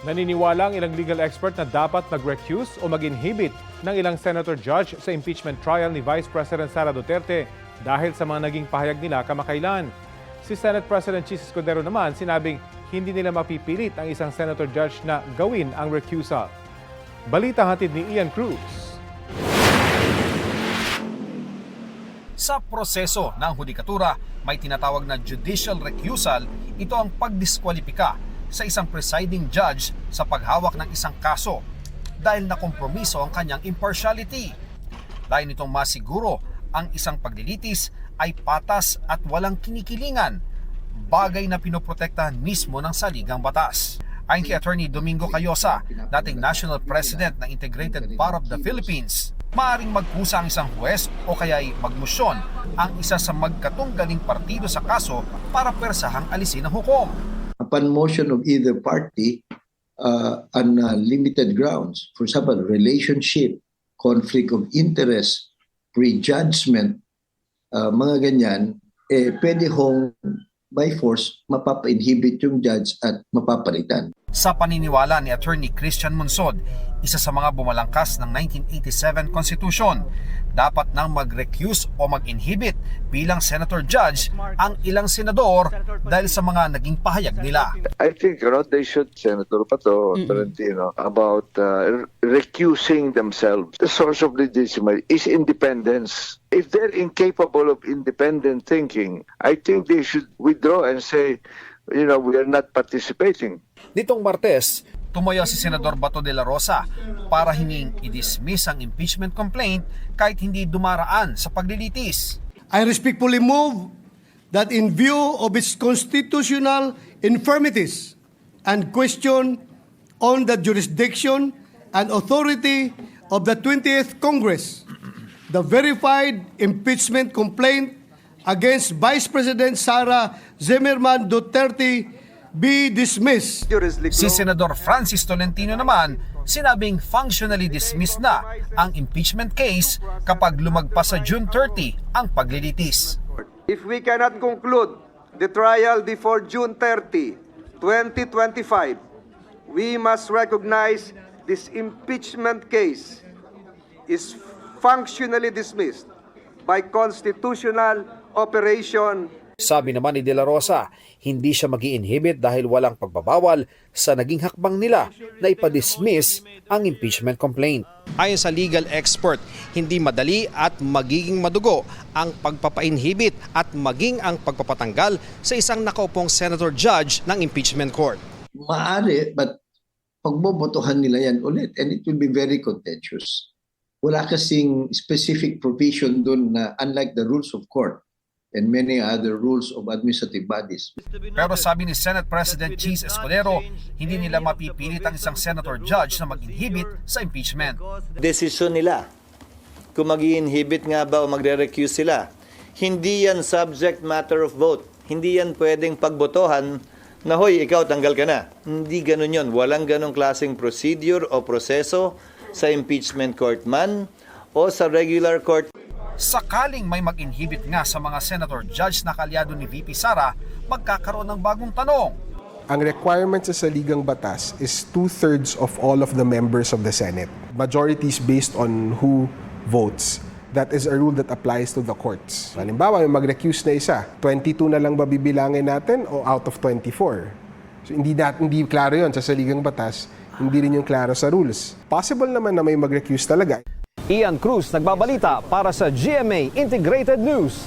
Naniniwala ang ilang legal expert na dapat mag-recuse o mag-inhibit ng ilang senator judge sa impeachment trial ni Vice President Sara Duterte dahil sa mga naging pahayag nila kamakailan. Si Senate President Chis Escudero naman sinabing hindi nila mapipilit ang isang senator judge na gawin ang recusal. Balita hatid ni Ian Cruz. Sa proseso ng hudikatura, may tinatawag na judicial recusal. Ito ang pagdiskwalipika sa isang presiding judge sa paghawak ng isang kaso dahil nakompromiso ang kanyang impartiality. Layo nitong masiguro ang isang paglilitis ay patas at walang kinikilingan, bagay na pinoprotektahan mismo ng saligang batas. Ayon kay Attorney Domingo Cayosa, dating National President ng Integrated Bar of the Philippines, maaaring magkusa ang isang huwes o kaya'y magmusyon ang isa sa magkatunggaling partido sa kaso para persahang alisin ang hukom. Upon motion of either party on limited grounds, for example, relationship, conflict of interest, prejudgment, mga ganyan, pwede hong by force mapapa-inhibit yung judge at mapapalitan. Sa paniniwala ni Attorney Christian Monsod, isa sa mga bumalangkas ng 1987 Constitution, dapat nang mag-recuse o mag-inhibit bilang senator judge ang ilang senador dahil sa mga naging pahayag nila. I think they should, Senator Pato, Tolentino, about recusing themselves. The source of legitimacy is independence. If they're incapable of independent thinking, I think they should withdraw and say, we are not participating. Nitong Martes, tumayo si Senador Bato de la Rosa para hinging i-dismiss ang impeachment complaint kahit hindi dumaraan sa paglilitis. I respectfully move that in view of its constitutional infirmities and question on the jurisdiction and authority of the 20th Congress, the verified impeachment complaint against Vice President Sara Zimmerman Duterte be dismissed. Si Senador Francis Tolentino naman, sinabing functionally dismissed na ang impeachment case kapag lumagpas sa June 30 ang paglilitis. If we cannot conclude the trial before June 30, 2025, we must recognize this impeachment case is functionally dismissed by constitutional operation. Sabi naman ni De La Rosa, hindi siya mag-i-inhibit dahil walang pagbabawal sa naging hakbang nila na ipadismiss ang impeachment complaint. Ayon sa legal expert, hindi madali at magiging madugo ang pagpapa-inhibit at maging ang pagpapatanggal sa isang nakaupong senator judge ng impeachment court. Maaari, but pagbobotohan nila yan ulit and it will be very contentious. Wala kasing specific provision doon na unlike the rules of court and many other rules of administrative bodies. Pero sabi ni Senate President Chis Escudero, hindi nila mapipilit ang isang senator judge na mag-inhibit sa impeachment. Desisyon nila kung mag-inhibit nga ba o magre-recuse sila. Hindi yan subject matter of vote. Hindi yan pwedeng pagbotohan na, hoy, ikaw tanggal ka na. Hindi ganun yun. Walang ganung klaseng procedure o proseso sa impeachment court man o sa regular court. Sakaling may mag-inhibit nga sa mga senator judge na kalyado ni VP Sara, magkakaroon ng bagong tanong. Ang requirement sa saligang batas is 2/3 of all of the members of the Senate. Majority is based on who votes. That is a rule that applies to the courts. Halimbawa, may mag-recuse na isa, 22 na lang ba bibilangin natin o out of 24? So hindi klaro yun sa saligang batas, hindi rin yung klaro sa rules. Possible naman na may mag-recuse talaga. Ian Cruz nagbabalita para sa GMA Integrated News.